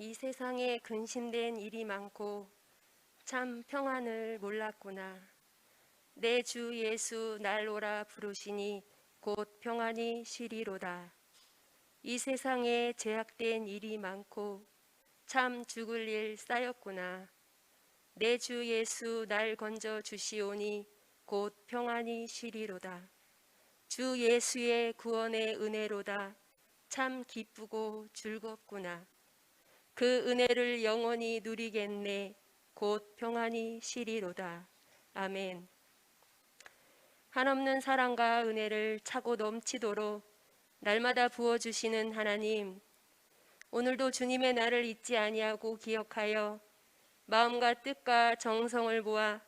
이 세상에 근심된 일이 많고 참 평안을 몰랐구나. 내 주 예수 날 오라 부르시니 곧 평안이 쉬리로다. 이 세상에 제약된 일이 많고 참 죽을 일 쌓였구나. 내 주 예수 날 건져 주시오니 곧 평안이 쉬리로다. 주 예수의 구원의 은혜로다. 참 기쁘고 즐겁구나. 그 은혜를 영원히 누리겠네. 곧 평안이 쉬리로다. 아멘. 한없는 사랑과 은혜를 차고 넘치도록 날마다 부어주시는 하나님, 오늘도 주님의 날을 잊지 아니하고 기억하여 마음과 뜻과 정성을 모아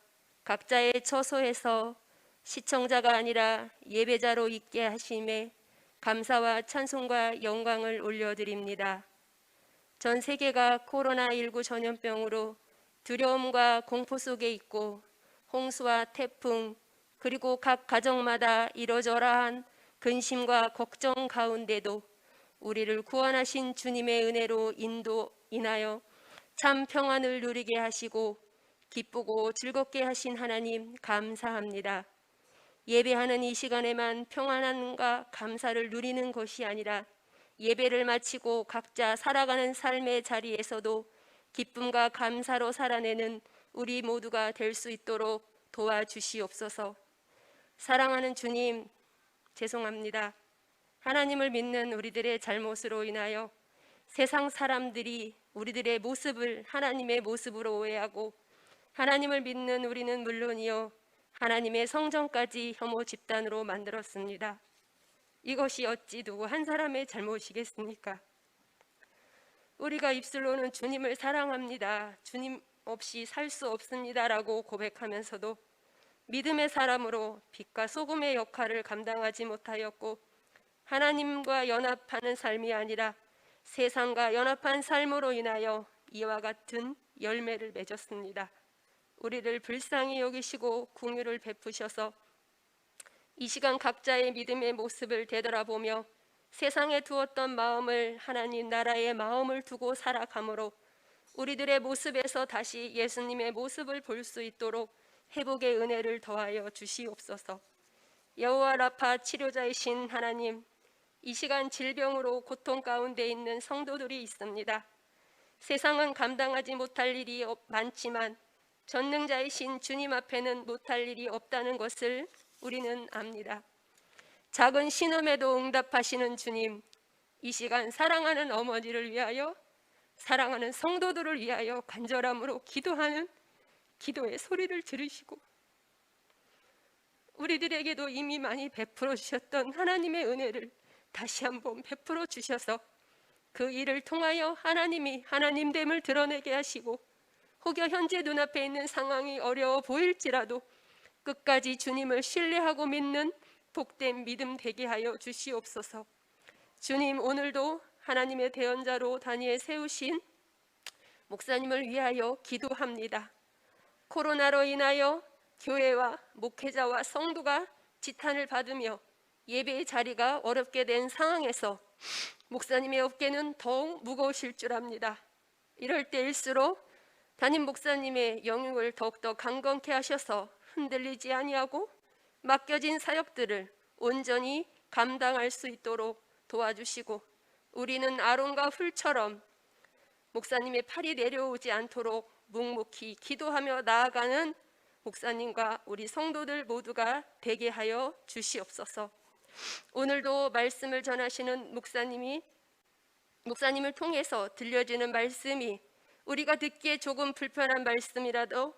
각자의 처소에서 시청자가 아니라 예배자로 있게 하심에 감사와 찬송과 영광을 올려드립니다. 전 세계가 코로나19 전염병으로 두려움과 공포 속에 있고 홍수와 태풍 그리고 각 가정마다 이러저러한 근심과 걱정 가운데도 우리를 구원하신 주님의 은혜로 인하여 참 평안을 누리게 하시고 기쁘고 즐겁게 하신 하나님 감사합니다. 예배하는 이 시간에만 평안함과 감사를 누리는 것이 아니라 예배를 마치고 각자 살아가는 삶의 자리에서도 기쁨과 감사로 살아내는 우리 모두가 될 수 있도록 도와주시옵소서. 사랑하는 주님, 죄송합니다. 하나님을 믿는 우리들의 잘못으로 인하여 세상 사람들이 우리들의 모습을 하나님의 모습으로 오해하고 하나님을 믿는 우리는 물론이요 하나님의 성전까지 혐오 집단으로 만들었습니다. 이것이 어찌 누구 한 사람의 잘못이겠습니까? 우리가 입술로는 주님을 사랑합니다, 주님 없이 살 수 없습니다라고 고백하면서도 믿음의 사람으로 빛과 소금의 역할을 감당하지 못하였고 하나님과 연합하는 삶이 아니라 세상과 연합한 삶으로 인하여 이와 같은 열매를 맺었습니다. 우리를 불쌍히 여기시고 긍휼을 베푸셔서 이 시간 각자의 믿음의 모습을 되돌아보며 세상에 두었던 마음을 하나님 나라의 마음을 두고 살아가므로 우리들의 모습에서 다시 예수님의 모습을 볼 수 있도록 회복의 은혜를 더하여 주시옵소서. 여호와 라파 치료자이신 하나님, 이 시간 질병으로 고통 가운데 있는 성도들이 있습니다. 세상은 감당하지 못할 일이 많지만 전능자이신 주님 앞에는 못할 일이 없다는 것을 우리는 압니다. 작은 신음에도 응답하시는 주님, 이 시간 사랑하는 어머니를 위하여 사랑하는 성도들을 위하여 간절함으로 기도하는 기도의 소리를 들으시고 우리들에게도 이미 많이 베풀어 주셨던 하나님의 은혜를 다시 한번 베풀어 주셔서 그 일을 통하여 하나님이 하나님됨을 드러내게 하시고 혹여 현재 눈앞에 있는 상황이 어려워 보일지라도 끝까지 주님을 신뢰하고 믿는 복된 믿음 되게 하여 주시옵소서. 주님, 오늘도 하나님의 대언자로 단위에 세우신 목사님을 위하여 기도합니다. 코로나로 인하여 교회와 목회자와 성도가 지탄을 받으며 예배의 자리가 어렵게 된 상황에서 목사님의 어깨는 더욱 무거우실 줄 압니다. 이럴 때일수록 담임 목사님의 영역을 더욱더 강건케 하셔서 흔들리지 아니하고 맡겨진 사역들을 온전히 감당할 수 있도록 도와주시고 우리는 아론과 훌처럼 목사님의 팔이 내려오지 않도록 묵묵히 기도하며 나아가는 목사님과 우리 성도들 모두가 되게 하여 주시옵소서. 오늘도 말씀을 전하시는 목사님을 통해서 들려지는 말씀이 우리가 듣기에 조금 불편한 말씀이라도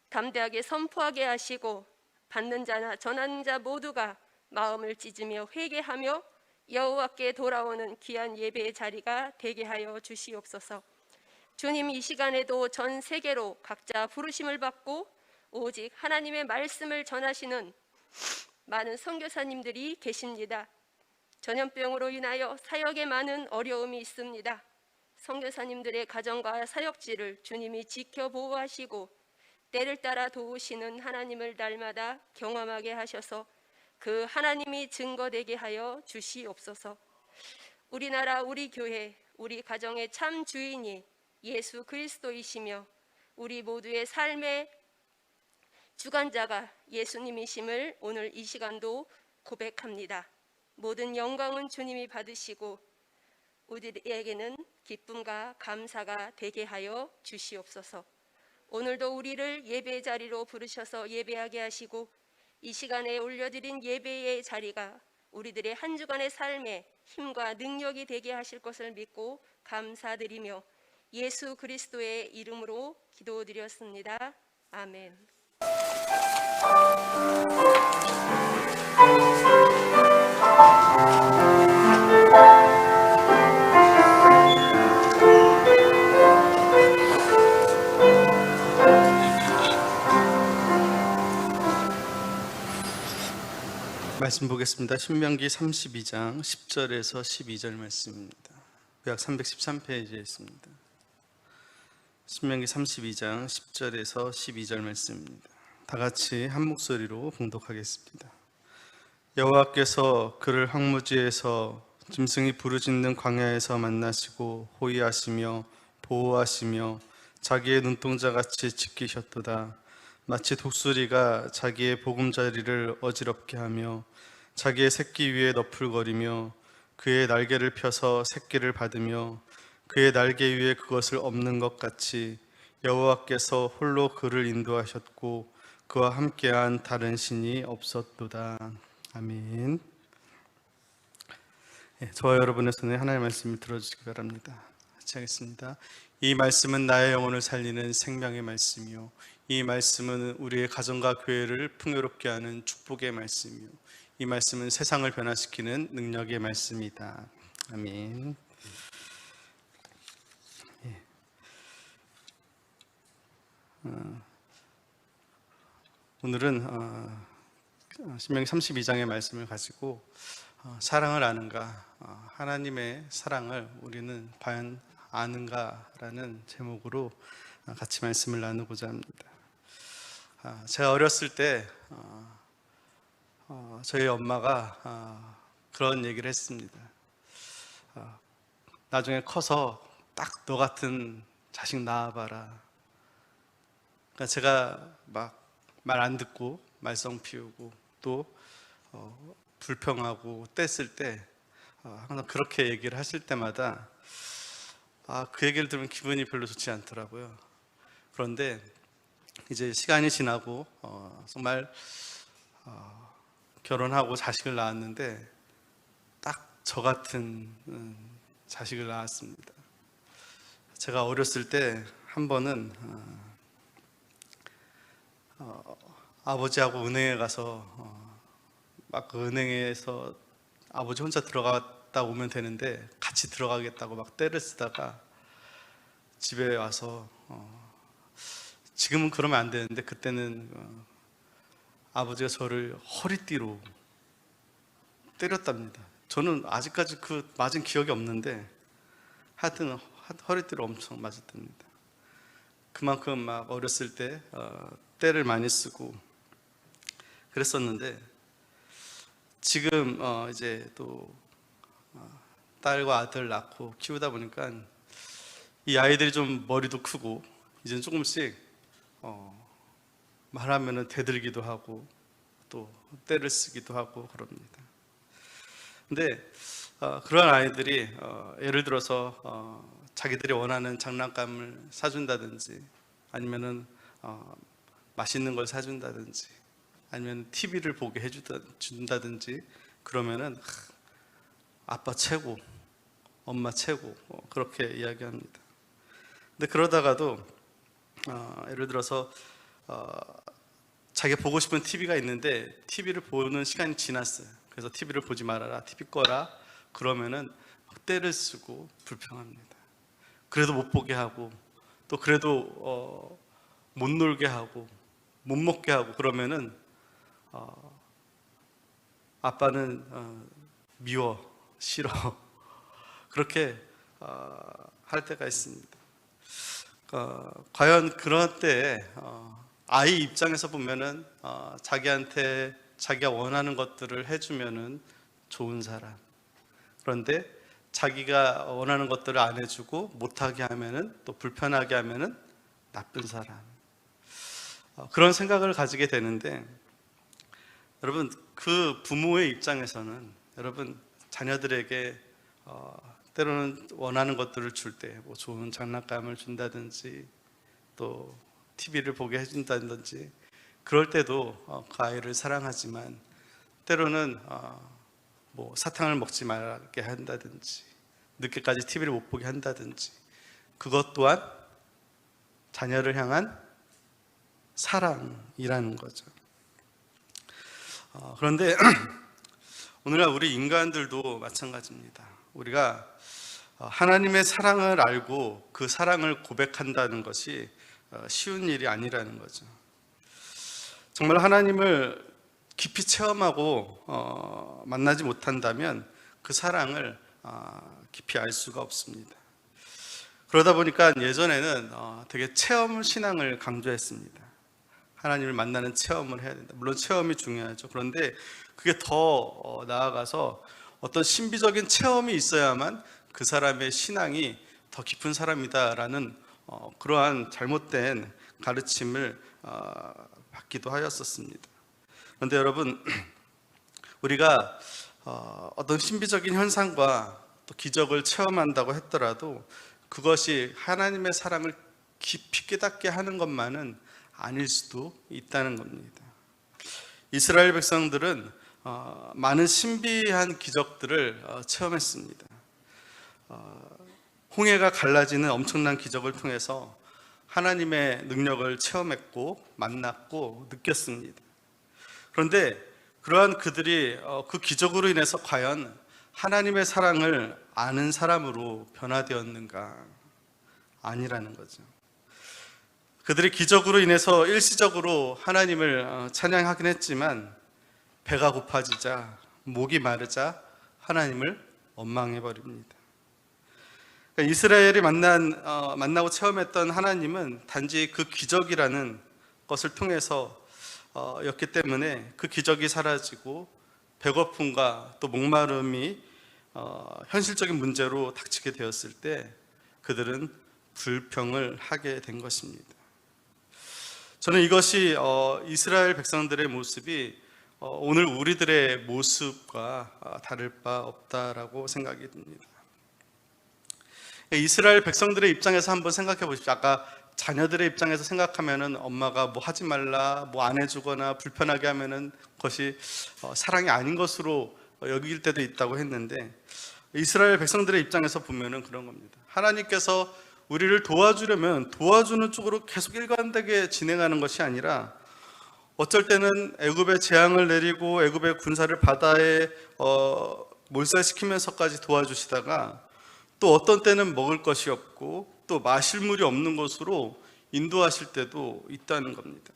담대하게 선포하게 하시고 받는 자나 전하는 자 모두가 마음을 찢으며 회개하며 여호와께 돌아오는 귀한 예배의 자리가 되게 하여 주시옵소서. 주님, 이 시간에도 전 세계로 각자 부르심을 받고 오직 하나님의 말씀을 전하시는 많은 선교사님들이 계십니다. 전염병으로 인하여 사역에 많은 어려움이 있습니다. 선교사님들의 가정과 사역지를 주님이 지켜 보호하시고 때를 따라 도우시는 하나님을 날마다 경험하게 하셔서 그 하나님이 증거되게 하여 주시옵소서. 우리나라, 우리 교회, 우리 가정의 참 주인이 예수 그리스도이시며 우리 모두의 삶의 주관자가 예수님이심을 오늘 이 시간도 고백합니다. 모든 영광은 주님이 받으시고 우리에게는 기쁨과 감사가 되게 하여 주시옵소서. 오늘도 우리를 예배의 자리로 부르셔서 예배하게 하시고 이 시간에 올려드린 예배의 자리가 우리들의 한 주간의 삶에 힘과 능력이 되게 하실 것을 믿고 감사드리며 예수 그리스도의 이름으로 기도드렸습니다. 아멘. 말씀 보겠습니다. 신명기 32장 10절에서 12절 말씀입니다. 구약 313페이지에 있습니다. 신명기 32장 10절에서 12절 말씀입니다. 다 같이 한 목소리로 봉독하겠습니다. 여호와께서 그를 황무지에서 짐승이 부르짖는 광야에서 만나시고 호위하시며 보호하시며 자기의 눈동자같이 지키셨도다. 마치 독수리가 자기의 보금자리를 어지럽게 하며 자기의 새끼 위에 너풀거리며 그의 날개를 펴서 새끼를 받으며 그의 날개 위에 그것을 엎는 것 같이 여호와께서 홀로 그를 인도하셨고 그와 함께한 다른 신이 없었도다. 아멘. 저와 여러분의 손에 하나님의 말씀을 들어주시기 바랍니다. 같이 하겠습니다. 이 말씀은 나의 영혼을 살리는 생명의 말씀이요 이 말씀은 우리의 가정과 교회를 풍요롭게 하는 축복의 말씀이요 이 말씀은 세상을 변화시키는 능력의 말씀이다. 아멘. 오늘은 신명기 32장의 말씀을 가지고 사랑을 아는가, 하나님의 사랑을 우리는 과연 아는가라는 제목으로 같이 말씀을 나누고자 합니다. 제가 어렸을 때 저희 엄마가 그런 얘기를 했습니다. 나중에 커서 딱 너 같은 자식 낳아봐라. 그러니까 제가 막 말 안 듣고 말썽 피우고 또 불평하고 뗐을 때 항상 그렇게 얘기를 하실 때마다 그 얘기를 들으면 기분이 별로 좋지 않더라고요. 그런데 이제 시간이 지나고 정말 결혼하고 자식을 낳았는데 딱 저 같은 자식을 낳았습니다. 제가 어렸을 때 한 번은 아버지하고 은행에 가서 막 그 은행에서 아버지 혼자 들어갔다 오면 되는데 같이 들어가겠다고 막 떼를 쓰다가 집에 와서 지금은 그러면 안 되는데 그때는 아버지가 저를 허리띠로 때렸답니다. 저는 아직까지 그 맞은 기억이 없는데 하여튼 허리띠로 엄청 맞았답니다. 그만큼 막 어렸을 때 때를 많이 쓰고 그랬었는데 지금 이제 또 딸과 아들 낳고 키우다 보니까 이 아이들이 좀 머리도 크고 이제는 조금씩 말하면은 대들기도 하고 또 때를 쓰기도 하고 그럽니다. 근데 그런 아이들이 예를 들어서 자기들이 원하는 장난감을 사준다든지 아니면은 맛있는 걸 사준다든지 아니면 TV를 보게 해준다든지 그러면은 아빠 최고, 엄마 최고 그렇게 이야기합니다. 근데 그러다가도 예를 들어서 자기가 보고 싶은 TV가 있는데 TV를 보는 시간이 지났어요. 그래서 TV를 보지 말아라, TV 꺼라 그러면은 때를 쓰고 불평합니다. 그래도 못 보게 하고 또 그래도 못 놀게 하고 못 먹게 하고 그러면은 아빠는 미워, 싫어 그렇게 할 때가 있습니다. 과연 그런 때에 아이 입장에서 보면은 자기한테 자기가 원하는 것들을 해주면은 좋은 사람, 그런데 자기가 원하는 것들을 안 해주고 못하게 하면은, 또 불편하게 하면은 나쁜 사람, 그런 생각을 가지게 되는데, 여러분, 그 부모의 입장에서는 여러분 자녀들에게 때로는 원하는 것들을 줄 때 뭐 좋은 장난감을 준다든지 또 TV를 보게 해준다든지, 그럴 때도 그 아이를 사랑하지만 때로는 뭐 사탕을 먹지 말게 한다든지 늦게까지 TV를 못 보게 한다든지, 그것 또한 자녀를 향한 사랑이라는 거죠. 그런데 오늘날 우리 인간들도 마찬가지입니다. 우리가 하나님의 사랑을 알고 그 사랑을 고백한다는 것이 쉬운 일이 아니라는 거죠. 정말 하나님을 깊이 체험하고 만나지 못한다면 그 사랑을 깊이 알 수가 없습니다. 그러다 보니까 예전에는 되게 체험 신앙을 강조했습니다. 하나님을 만나는 체험을 해야 된다. 물론 체험이 중요하죠. 그런데 그게 더 나아가서 어떤 신비적인 체험이 있어야만 그 사람의 신앙이 더 깊은 사람이다라는 그러한 잘못된 가르침을 받기도 하였었습니다. 그런데 여러분, 우리가 어떤 신비적인 현상과 또 기적을 체험한다고 했더라도 그것이 하나님의 사랑을 깊이 깨닫게 하는 것만은 아닐 수도 있다는 겁니다. 이스라엘 백성들은 많은 신비한 기적들을 체험했습니다. 홍해가 갈라지는 엄청난 기적을 통해서 하나님의 능력을 체험했고 만났고 느꼈습니다. 그런데 그러한 그들이 그 기적으로 인해서 과연 하나님의 사랑을 아는 사람으로 변화되었는가? 아니라는 거죠. 그들이 기적으로 인해서 일시적으로 하나님을 찬양하긴 했지만 배가 고파지자, 목이 마르자 하나님을 원망해 버립니다. 그러니까 이스라엘이 만나고 체험했던 하나님은 단지 그 기적이라는 것을 통해서 였기 때문에 그 기적이 사라지고 배고픔과 또 목마름이 현실적인 문제로 닥치게 되었을 때 그들은 불평을 하게 된 것입니다. 저는 이것이 이스라엘 백성들의 모습이 오늘 우리들의 모습과 다를 바 없다라고 생각이 듭니다. 이스라엘 백성들의 입장에서 한번 생각해 보십시오. 아까 자녀들의 입장에서 생각하면은 엄마가 뭐 하지 말라, 뭐 안 해주거나 불편하게 하면은 그것이 사랑이 아닌 것으로 여길 때도 있다고 했는데, 이스라엘 백성들의 입장에서 보면은 그런 겁니다. 하나님께서 우리를 도와주려면 도와주는 쪽으로 계속 일관되게 진행하는 것이 아니라 어쩔 때는 애굽에 재앙을 내리고 애굽의 군사를 바다에 몰살시키면서까지 도와주시다가 또 어떤 때는 먹을 것이 없고 또 마실 물이 없는 곳으로 인도하실 때도 있다는 겁니다.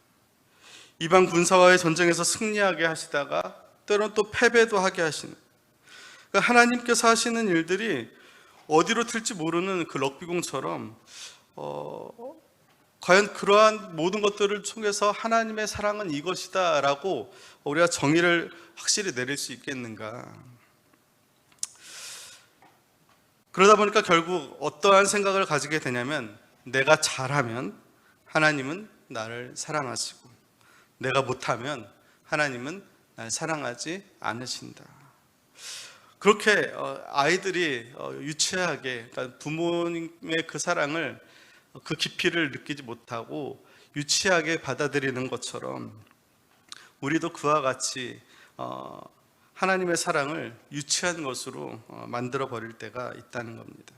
이방 군사와의 전쟁에서 승리하게 하시다가 때로는 또 패배도 하게 하시는, 그러니까 하나님께서 하시는 일들이 어디로 튈지 모르는 그 럭비공처럼 과연 그러한 모든 것들을 통해서 하나님의 사랑은 이것이다 라고 우리가 정의를 확실히 내릴 수 있겠는가? 그러다 보니까 결국 어떠한 생각을 가지게 되냐면, 내가 잘하면 하나님은 나를 사랑하시고 내가 못하면 하나님은 날 사랑하지 않으신다. 그렇게 아이들이 유치하게, 그러니까 부모님의 그 사랑을, 그 깊이를 느끼지 못하고 유치하게 받아들이는 것처럼 우리도 그와 같이 하나님의 사랑을 유치한 것으로 만들어 버릴 때가 있다는 겁니다.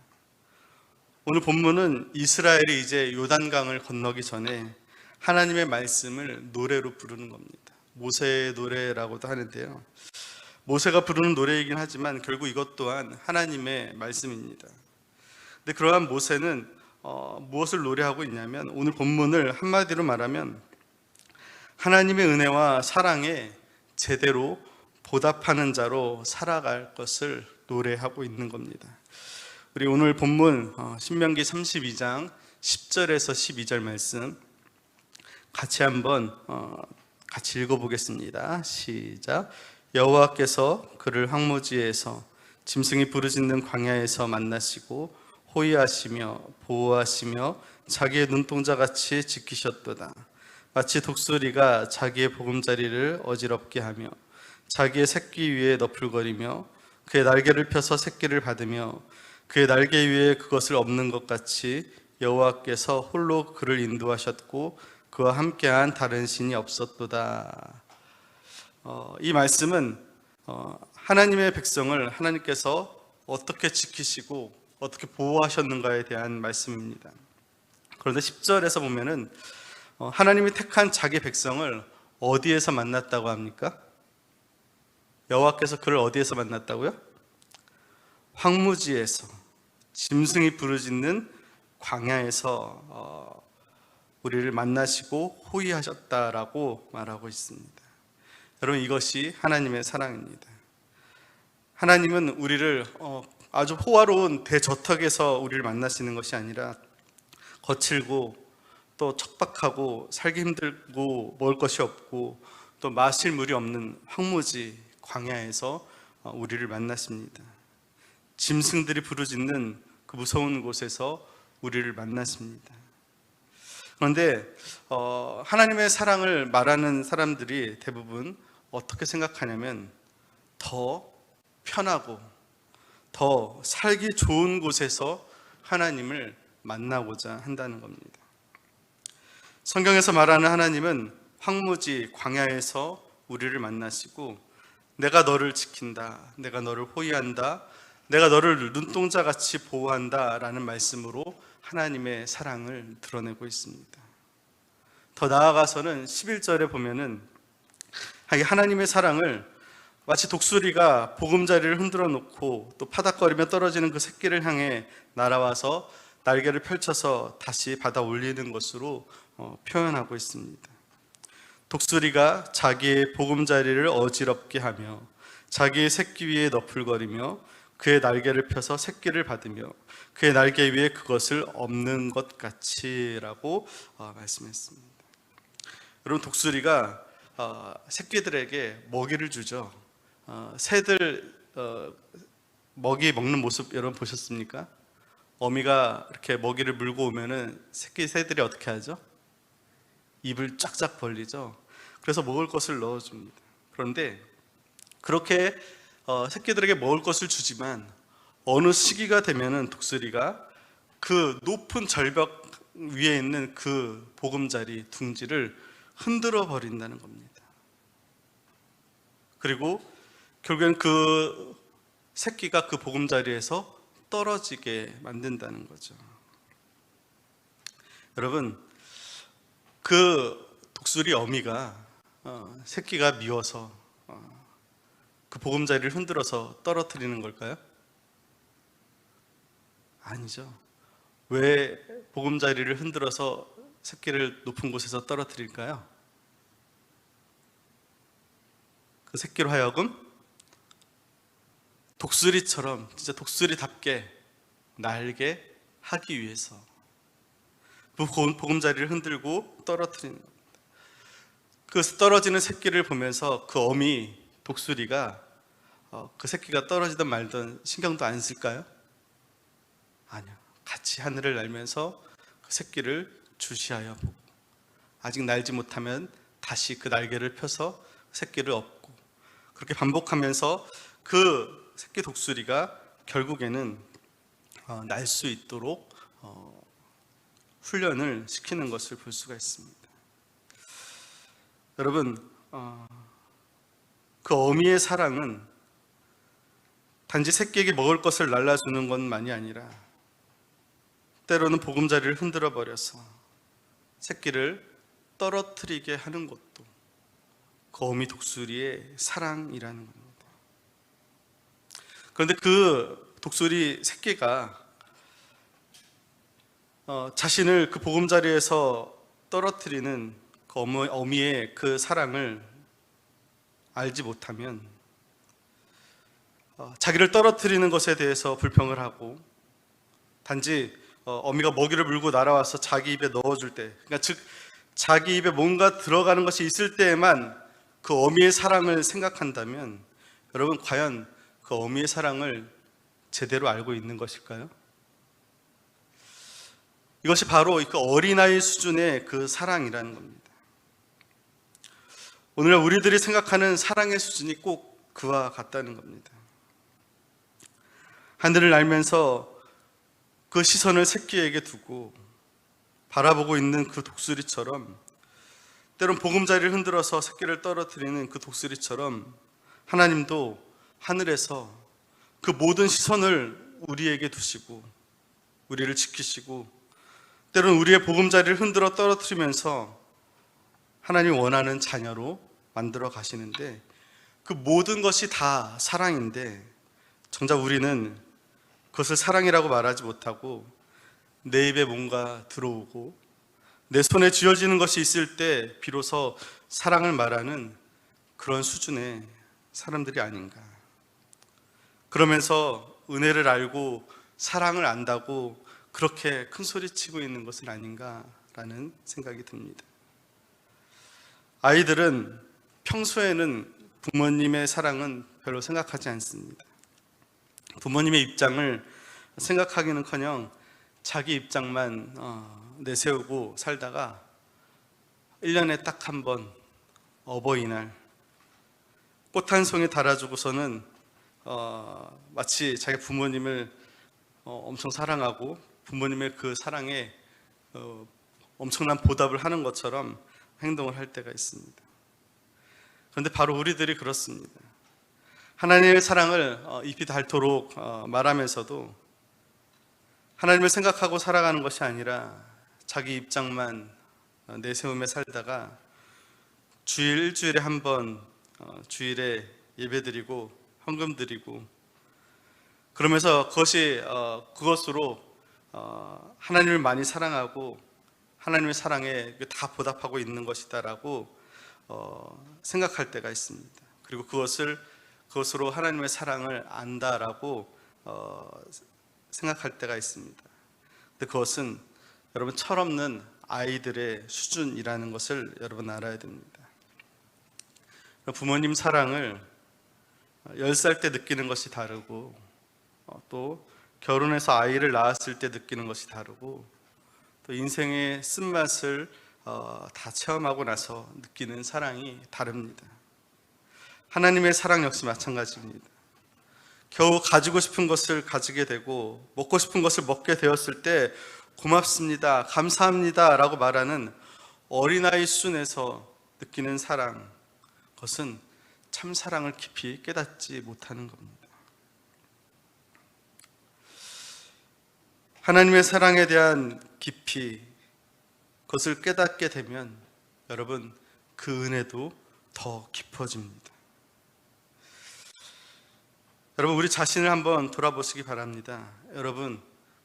오늘 본문은 이스라엘이 이제 요단강을 건너기 전에 하나님의 말씀을 노래로 부르는 겁니다. 모세의 노래라고도 하는데요, 모세가 부르는 노래이긴 하지만 결국 이것 또한 하나님의 말씀입니다. 근데 그러한 모세는 무엇을 노래하고 있냐면, 오늘 본문을 한마디로 말하면 하나님의 은혜와 사랑에 제대로 보답하는 자로 살아갈 것을 노래하고 있는 겁니다. 우리 오늘 본문 신명기 32장 10절에서 12절 말씀 같이 한번 같이 읽어보겠습니다. 시작. 여호와께서 그를 황무지에서 짐승이 부르짖는 광야에서 만나시고 호위하시며 보호하시며 자기의 눈동자같이 지키셨도다. 마치 독수리가 자기의 보금자리를 어지럽게 하며 자기의 새끼 위에 너풀거리며 그의 날개를 펴서 새끼를 받으며 그의 날개 위에 그것을 엎는 것 같이 여호와께서 홀로 그를 인도하셨고 그와 함께한 다른 신이 없었도다. 이 말씀은 하나님의 백성을 하나님께서 어떻게 지키시고 어떻게 보호하셨는가에 대한 말씀입니다. 그런데 10절에서 보면은 하나님이 택한 자기 백성을 어디에서 만났다고 합니까? 여호와께서 그를 어디에서 만났다고요? 황무지에서, 짐승이 부르짖는 광야에서 우리를 만나시고 호위하셨다라고 말하고 있습니다. 여러분, 이것이 하나님의 사랑입니다. 하나님은 우리를 아주 호화로운 대저택에서 우리를 만나시는 것이 아니라 거칠고 또 척박하고 살기 힘들고 먹을 것이 없고 또 마실 물이 없는 황무지 광야에서 우리를 만나십니다. 짐승들이 부르짖는 그 무서운 곳에서 우리를 만나십니다. 그런데 하나님의 사랑을 말하는 사람들이 대부분 어떻게 생각하냐면 더 편하고 더 살기 좋은 곳에서 하나님을 만나고자 한다는 겁니다. 성경에서 말하는 하나님은 황무지 광야에서 우리를 만나시고 내가 너를 지킨다, 내가 너를 호위한다, 내가 너를 눈동자같이 보호한다 라는 말씀으로 하나님의 사랑을 드러내고 있습니다. 더 나아가서는 11절에 보면은 하나님의 사랑을 마치 독수리가 보금자리를 흔들어 놓고 또 파닥거리며 떨어지는 그 새끼를 향해 날아와서 날개를 펼쳐서 다시 받아 올리는 것으로 표현하고 있습니다. 독수리가 자기의 보금자리를 어지럽게 하며 자기의 새끼 위에 너풀거리며 그의 날개를 펴서 새끼를 받으며 그의 날개 위에 그것을 엎는 것 같이라고 말씀했습니다. 여러분, 독수리가 새끼들에게 먹이를 주죠. 새들 먹이 먹는 모습 여러분 보셨습니까? 어미가 이렇게 먹이를 물고 오면은 새들이 어떻게 하죠? 입을 쫙쫙 벌리죠. 그래서 먹을 것을 넣어줍니다. 그런데 그렇게 새끼들에게 먹을 것을 주지만 어느 시기가 되면은 독수리가 그 높은 절벽 위에 있는 그 보금자리 둥지를 흔들어 버린다는 겁니다. 그리고 결국엔 그 새끼가 그 보금자리에서 떨어지게 만든다는 거죠. 여러분, 그 독수리 어미가 새끼가 미워서 그 보금자리를 흔들어서 떨어뜨리는 걸까요? 아니죠. 왜 보금자리를 흔들어서 새끼를 높은 곳에서 떨어뜨릴까요? 그 새끼로 하여금 독수리처럼 진짜 독수리답게 날게 하기 위해서 그 보금자리를 흔들고 떨어뜨리는 겁니다. 그 떨어지는 새끼를 보면서 그 어미 독수리가 그 새끼가 떨어지든 말든 신경도 안 쓸까요? 아니요. 같이 하늘을 날면서 그 새끼를 주시하여 보고 아직 날지 못하면 다시 그 날개를 펴서 새끼를 업고 그렇게 반복하면서 그 새끼 독수리가 결국에는 날 수 있도록 훈련을 시키는 것을 볼 수가 있습니다. 여러분, 그 어미의 사랑은 단지 새끼에게 먹을 것을 날라주는 것만이 아니라 때로는 보금자리를 흔들어 버려서 새끼를 떨어뜨리게 하는 것도 그 어미 독수리의 사랑이라는 겁니다. 그런데 그 독수리 새끼가 자신을 그 보금자리에서 떨어뜨리는 그 어미의 그 사랑을 알지 못하면 자기를 떨어뜨리는 것에 대해서 불평을 하고 단지 어미가 먹이를 물고 날아와서 자기 입에 넣어줄 때, 그러니까 즉 자기 입에 뭔가 들어가는 것이 있을 때에만 그 어미의 사랑을 생각한다면 여러분, 과연 그 어미의 사랑을 제대로 알고 있는 것일까요? 이것이 바로 그 어린아이 수준의 그 사랑이라는 겁니다. 오늘 우리들이 생각하는 사랑의 수준이 꼭 그와 같다는 겁니다. 하늘을 날면서 그 시선을 새끼에게 두고 바라보고 있는 그 독수리처럼, 때론 보금자리를 흔들어서 새끼를 떨어뜨리는 그 독수리처럼 하나님도 하늘에서 그 모든 시선을 우리에게 두시고 우리를 지키시고, 때론 우리의 보금자리를 흔들어 떨어뜨리면서 하나님 원하는 자녀로 만들어 가시는데, 그 모든 것이 다 사랑인데 정작 우리는 그것을 사랑이라고 말하지 못하고 내 입에 뭔가 들어오고 내 손에 쥐어지는 것이 있을 때 비로소 사랑을 말하는 그런 수준의 사람들이 아닌가. 그러면서 은혜를 알고 사랑을 안다고 그렇게 큰 소리치고 있는 것은 아닌가라는 생각이 듭니다. 아이들은 평소에는 부모님의 사랑은 별로 생각하지 않습니다. 부모님의 입장을 생각하기는커녕 자기 입장만 내세우고 살다가 1년에 딱 한 번 어버이날 꽃 한 송이 달아주고서는 마치 자기 부모님을 엄청 사랑하고 부모님의 그 사랑에 엄청난 보답을 하는 것처럼 행동을 할 때가 있습니다. 그런데 바로 우리들이 그렇습니다. 하나님의 사랑을 입이 닳도록 말하면서도 하나님을 생각하고 살아가는 것이 아니라 자기 입장만 내세우며 살다가 주일 일주일에 한 번 주일에 예배드리고 헌금 드리고, 그러면서 그것으로 하나님을 많이 사랑하고 하나님의 사랑에 다 보답하고 있는 것이다라고 생각할 때가 있습니다. 그리고 그것으로 하나님의 사랑을 안다라고 생각할 때가 있습니다. 근데 그것은 여러분 철없는 아이들의 수준이라는 것을 여러분 알아야 됩니다. 부모님 사랑을 10살 때 느끼는 것이 다르고, 또 결혼해서 아이를 낳았을 때 느끼는 것이 다르고, 또 인생의 쓴맛을 다 체험하고 나서 느끼는 사랑이 다릅니다. 하나님의 사랑 역시 마찬가지입니다. 겨우 가지고 싶은 것을 가지게 되고 먹고 싶은 것을 먹게 되었을 때 고맙습니다, 감사합니다 라고 말하는 어린아이 수준에서 느끼는 사랑, 그것은 참 사랑을 깊이 깨닫지 못하는 겁니다. 하나님의 사랑에 대한 깊이, 그것을 깨닫게 되면 여러분 그 은혜도 더 깊어집니다. 여러분 우리 자신을 한번 돌아보시기 바랍니다. 여러분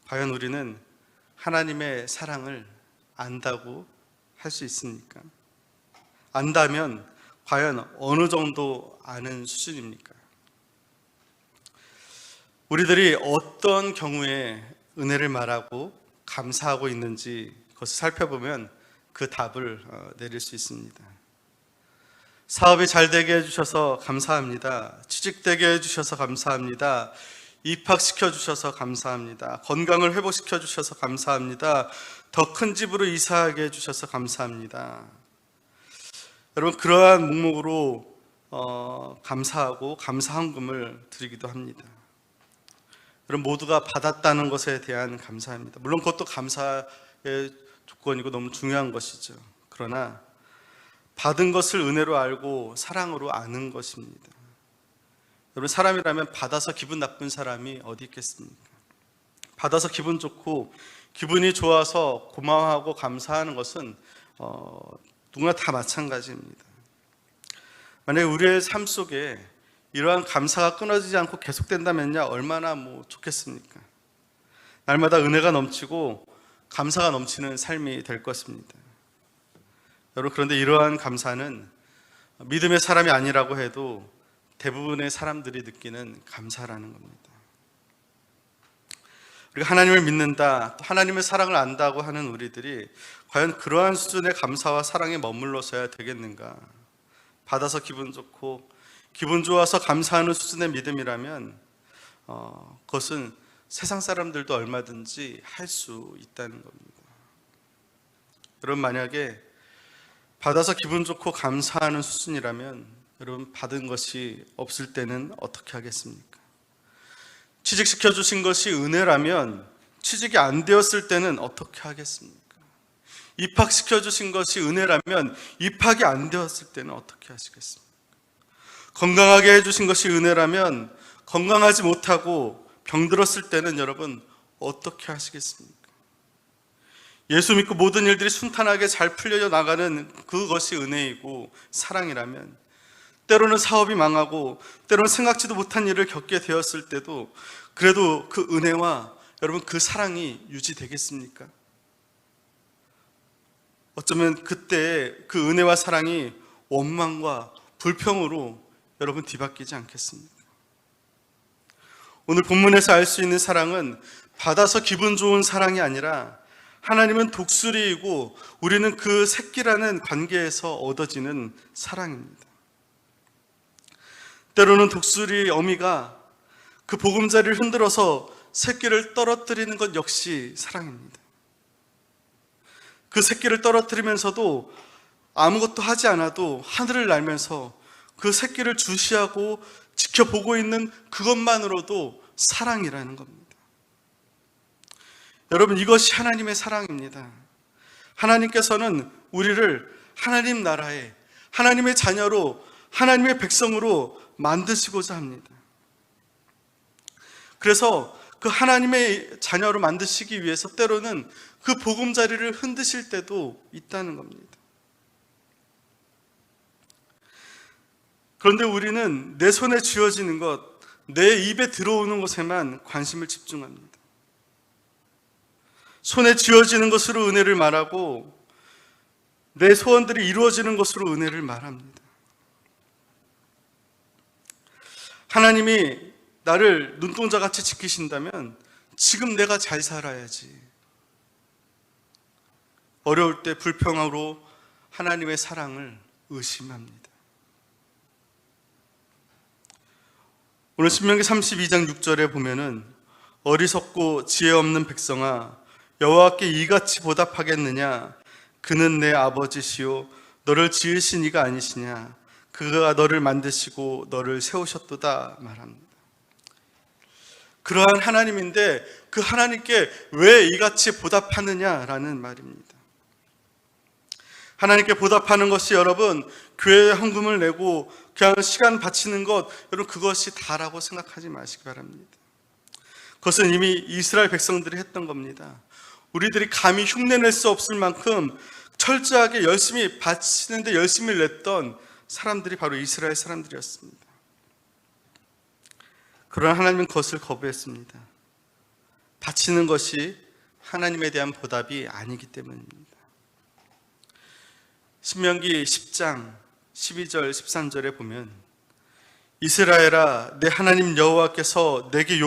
과연 우리는 하나님의 사랑을 안다고 할 수 있습니까? 안다면 과연 어느 정도 아는 수준입니까? 우리들이 어떤 경우에 은혜를 말하고 감사하고 있는지 그것을 살펴보면 그 답을 내릴 수 있습니다. 사업이 잘 되게 해주셔서 감사합니다. 취직되게 해주셔서 감사합니다. 입학시켜 주셔서 감사합니다. 건강을 회복시켜 주셔서 감사합니다. 더 큰 집으로 이사하게 해주셔서 감사합니다. 여러분 그러한 목록으로 감사하고 감사헌금을 드리기도 합니다. 여러분 모두가 받았다는 것에 대한 감사입니다. 물론 그것도 감사의 조건이고 너무 중요한 것이죠. 그러나 받은 것을 은혜로 알고 사랑으로 아는 것입니다. 여러분 사람이라면 받아서 기분 나쁜 사람이 어디 있겠습니까? 받아서 기분 좋고 기분이 좋아서 고마워하고 감사하는 것은 누구나 다 마찬가지입니다. 만약에 우리의 삶 속에 이러한 감사가 끊어지지 않고 계속된다면요 얼마나 좋겠습니까? 날마다 은혜가 넘치고 감사가 넘치는 삶이 될 것입니다. 여러분 그런데 이러한 감사는 믿음의 사람이 아니라고 해도 대부분의 사람들이 느끼는 감사라는 겁니다. 우리가 하나님을 믿는다, 또 하나님의 사랑을 안다고 하는 우리들이 과연 그러한 수준의 감사와 사랑에 머물러서야 되겠는가? 받아서 기분 좋고 기분 좋아서 감사하는 수준의 믿음이라면 그것은 세상 사람들도 얼마든지 할 수 있다는 겁니다. 여러분, 만약에 받아서 기분 좋고 감사하는 수준이라면 여러분, 받은 것이 없을 때는 어떻게 하겠습니까? 취직시켜 주신 것이 은혜라면 취직이 안 되었을 때는 어떻게 하겠습니까? 입학시켜 주신 것이 은혜라면 입학이 안 되었을 때는 어떻게 하시겠습니까? 건강하게 해주신 것이 은혜라면 건강하지 못하고 병들었을 때는 여러분 어떻게 하시겠습니까? 예수 믿고 모든 일들이 순탄하게 잘 풀려 나가는 그것이 은혜이고 사랑이라면 때로는 사업이 망하고 때로는 생각지도 못한 일을 겪게 되었을 때도 그래도 그 은혜와 여러분 그 사랑이 유지되겠습니까? 어쩌면 그때 그 은혜와 사랑이 원망과 불평으로 여러분 뒤바뀌지 않겠습니까? 오늘 본문에서 알 수 있는 사랑은 받아서 기분 좋은 사랑이 아니라 하나님은 독수리이고 우리는 그 새끼라는 관계에서 얻어지는 사랑입니다. 때로는 독수리 어미가 그 보금자리를 흔들어서 새끼를 떨어뜨리는 것 역시 사랑입니다. 그 새끼를 떨어뜨리면서도 아무것도 하지 않아도 하늘을 날면서 그 새끼를 주시하고 지켜보고 있는 그것만으로도 사랑이라는 겁니다. 여러분, 이것이 하나님의 사랑입니다. 하나님께서는 우리를 하나님 나라에 하나님의 자녀로 하나님의 백성으로 만드시고자 합니다. 그래서 그 하나님의 자녀로 만드시기 위해서 때로는 그 보금자리를 흔드실 때도 있다는 겁니다. 그런데 우리는 내 손에 쥐어지는 것, 내 입에 들어오는 것에만 관심을 집중합니다. 손에 쥐어지는 것으로 은혜를 말하고 내 소원들이 이루어지는 것으로 은혜를 말합니다. 하나님이 나를 눈동자같이 지키신다면 지금 내가 잘 살아야지. 어려울 때 불평으로 하나님의 사랑을 의심합니다. 오늘 신명기 32장 6절에 보면은 어리석고 지혜 없는 백성아 여호와께 이같이 보답하겠느냐? 그는 내 아버지시요 너를 지으신 이가 아니시냐? 그가 너를 만드시고 너를 세우셨도다 말합니다. 그러한 하나님인데 그 하나님께 왜 이같이 보답하느냐라는 말입니다. 하나님께 보답하는 것이 여러분 교회에 헌금을 내고 그냥 시간 바치는 것, 여러분 그것이 다라고 생각하지 마시기 바랍니다. 그것은 이미 이스라엘 백성들이 했던 겁니다. 우리들이 감히 흉내낼 수 없을 만큼 철저하게 열심히 바치는데 열심히 냈던 사람들이 바로 이스라엘 사람들이었습니다. 그러나 하나님은 그것을 거부했습니다. 바치는 것이 하나님에 대한 보답이 아니기 때문입니다. 신명기 10장 12절 13절에 보면 이스라엘아 내 하나님 여호와께서 내게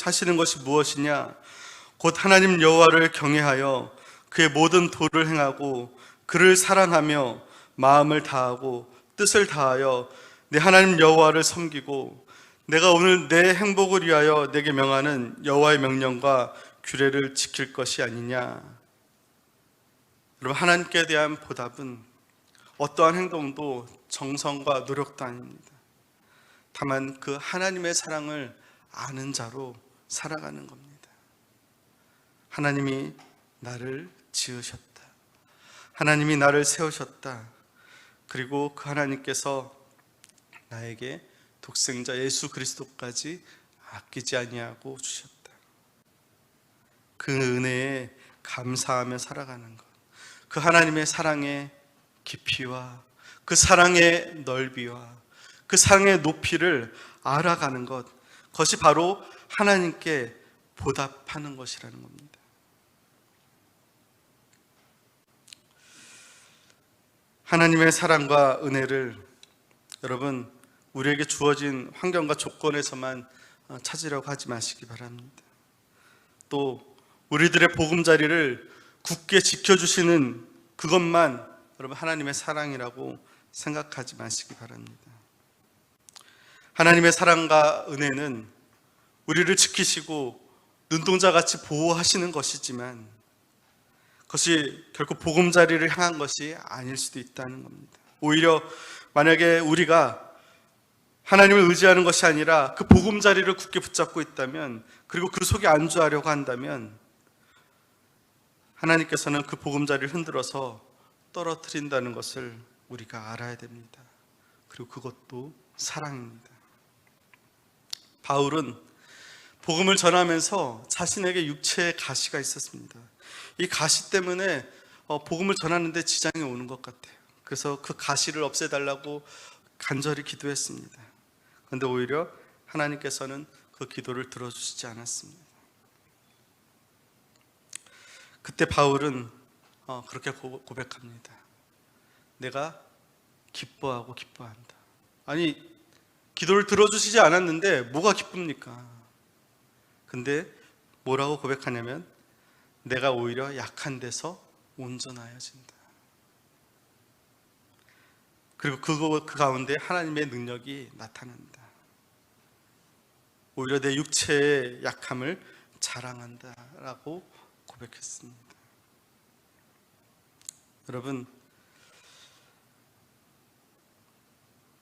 하시는 것이 무엇이냐? 곧 하나님 여호와를 경외하여 그의 모든 도를 행하고 그를 사랑하며 마음을 다하고 뜻을 다하여 내 하나님 여호와를 섬기고 내가 오늘 내 행복을 위하여 내게 명하는 여호와의 명령과 규례를 지킬 것이 아니냐. 여러분 하나님께 대한 보답은 어떠한 행동도 정성과 노력도 아닙니다. 다만 그 하나님의 사랑을 아는 자로 살아가는 겁니다. 하나님이 나를 지으셨다. 하나님이 나를 세우셨다. 그리고 그 하나님께서 나에게 독생자 예수 그리스도까지 아끼지 아니하고 주셨다. 그 은혜에 감사하며 살아가는 것. 그 하나님의 사랑의 깊이와 그 사랑의 넓이와 그 사랑의 높이를 알아가는 것. 그것이 바로 하나님께 보답하는 것이라는 겁니다. 하나님의 사랑과 은혜를 여러분 우리에게 주어진 환경과 조건에서만 찾으려고 하지 마시기 바랍니다. 또 우리들의 보금자리를 굳게 지켜주시는 그것만 여러분 하나님의 사랑이라고 생각하지 마시기 바랍니다. 하나님의 사랑과 은혜는 우리를 지키시고 눈동자같이 보호하시는 것이지만 그것이 결코 보금자리를 향한 것이 아닐 수도 있다는 겁니다. 오히려 만약에 우리가 하나님을 의지하는 것이 아니라 그 보금자리를 굳게 붙잡고 있다면, 그리고 그 속에 안주하려고 한다면 하나님께서는 그 보금자리를 흔들어서 떨어뜨린다는 것을 우리가 알아야 됩니다. 그리고 그것도 사랑입니다. 바울은 복음을 전하면서 자신에게 육체의 가시가 있었습니다. 이 가시 때문에 복음을 전하는데 지장이 오는 것 같아요. 그래서 그 가시를 없애달라고 간절히 기도했습니다. 그런데 오히려 하나님께서는 그 기도를 들어주시지 않았습니다. 그때 바울은 그렇게 고백합니다. 내가 기뻐하고 기뻐한다. 아니, 기도를 들어주시지 않았는데 뭐가 기쁩니까? 근데 뭐라고 고백하냐면 내가 오히려 약한 데서 온전하여진다. 그리고 그 가운데 하나님의 능력이 나타난다. 오히려 내 육체의 약함을 자랑한다라고 고백했습니다. 여러분,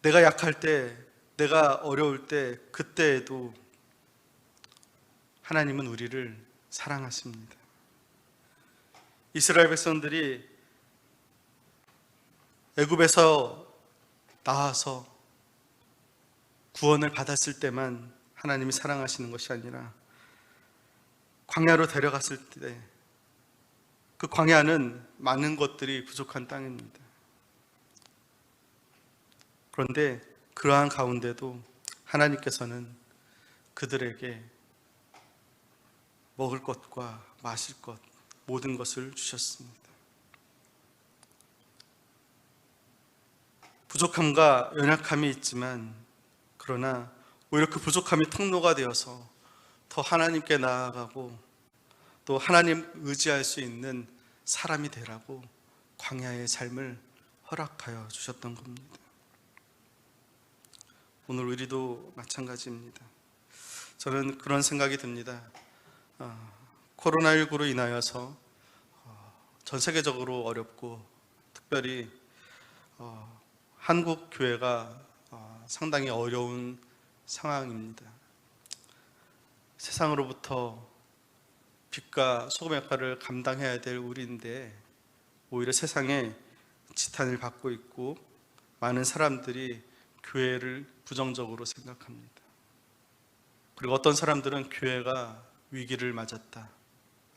내가 약할 때, 내가 어려울 때, 그때에도 하나님은 우리를 사랑하십니다. 이스라엘 백성들이 애굽에서 나와서 구원을 받았을 때만 하나님이 사랑하시는 것이 아니라 광야로 데려갔을 때 그 광야는 많은 것들이 부족한 땅입니다. 그런데 그러한 가운데도 하나님께서는 그들에게 먹을 것과 마실 것, 모든 것을 주셨습니다. 부족함과 연약함이 있지만, 그러나 오히려 그 부족함이 통로가 되어서 더 하나님께 나아가고 또 하나님 의지할 수 있는 사람이 되라고 광야의 삶을 허락하여 주셨던 겁니다. 오늘 우리도 마찬가지입니다. 저는 그런 생각이 듭니다. 코로나19로 인하여서 전 세계적으로 어렵고 특별히 한국 교회가 상당히 어려운 상황입니다. 세상으로부터 빛과 소금의 역할을 감당해야 될 우리인데 오히려 세상에 지탄을 받고 있고 많은 사람들이 교회를 부정적으로 생각합니다. 그리고 어떤 사람들은 교회가 위기를 맞았다,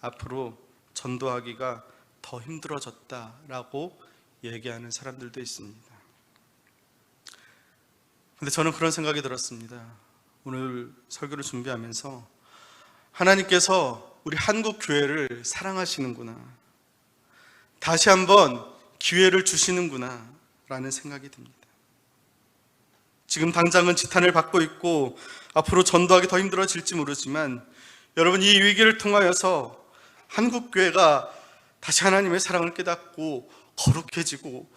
앞으로 전도하기가 더 힘들어졌다라고 얘기하는 사람들도 있습니다. 근데 저는 그런 생각이 들었습니다. 오늘 설교를 준비하면서 하나님께서 우리 한국 교회를 사랑하시는구나, 다시 한번 기회를 주시는구나 라는 생각이 듭니다. 지금 당장은 지탄을 받고 있고 앞으로 전도하기 더 힘들어질지 모르지만 여러분, 이 위기를 통하여서 한국 교회가 다시 하나님의 사랑을 깨닫고 거룩해지고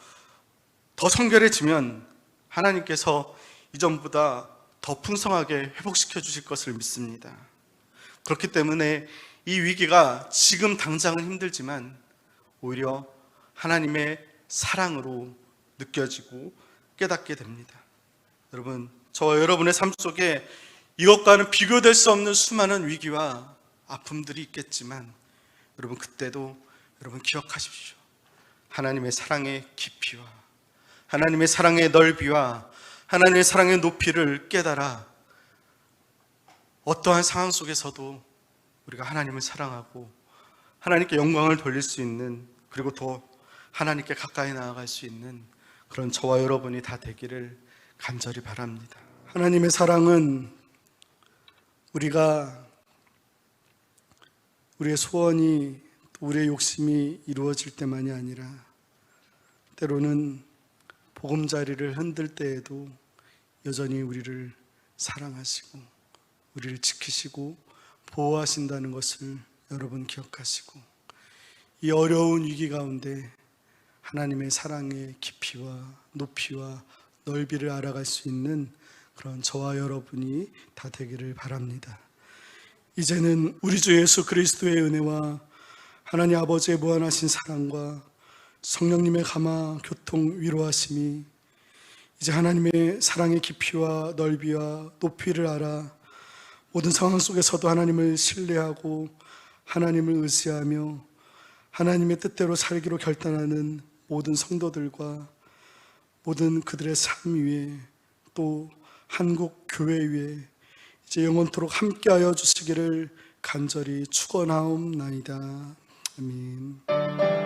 더 성결해지면 하나님께서 이전보다 더 풍성하게 회복시켜 주실 것을 믿습니다. 그렇기 때문에 이 위기가 지금 당장은 힘들지만 오히려 하나님의 사랑으로 느껴지고 깨닫게 됩니다. 여러분, 저와 여러분의 삶 속에 이것과는 비교될 수 없는 수많은 위기와 아픔들이 있겠지만 여러분, 그때도 여러분 기억하십시오. 하나님의 사랑의 깊이와 하나님의 사랑의 넓이와 하나님의 사랑의 높이를 깨달아 어떠한 상황 속에서도 우리가 하나님을 사랑하고 하나님께 영광을 돌릴 수 있는, 그리고 더 하나님께 가까이 나아갈 수 있는 그런 저와 여러분이 다 되기를 간절히 바랍니다. 하나님의 사랑은 우리가 우리의 소원이, 우리의 욕심이 이루어질 때만이 아니라 때로는 보금자리를 흔들 때에도 여전히 우리를 사랑하시고 우리를 지키시고 보호하신다는 것을 여러분 기억하시고, 이 어려운 위기 가운데 하나님의 사랑의 깊이와 높이와 넓이를 알아갈 수 있는 그런 저와 여러분이 다 되기를 바랍니다. 이제는 우리 주 예수 그리스도의 은혜와 하나님 아버지의 무한하신 사랑과 성령님의 감화 교통 위로하심이 이제 하나님의 사랑의 깊이와 넓이와 높이를 알아 모든 상황 속에서도 하나님을 신뢰하고 하나님을 의지하며 하나님의 뜻대로 살기로 결단하는 모든 성도들과 모든 그들의 삶 위에 또 한국 교회 위에 이제 영원토록 함께하여 주시기를 간절히 축원하옵나이다. 아멘.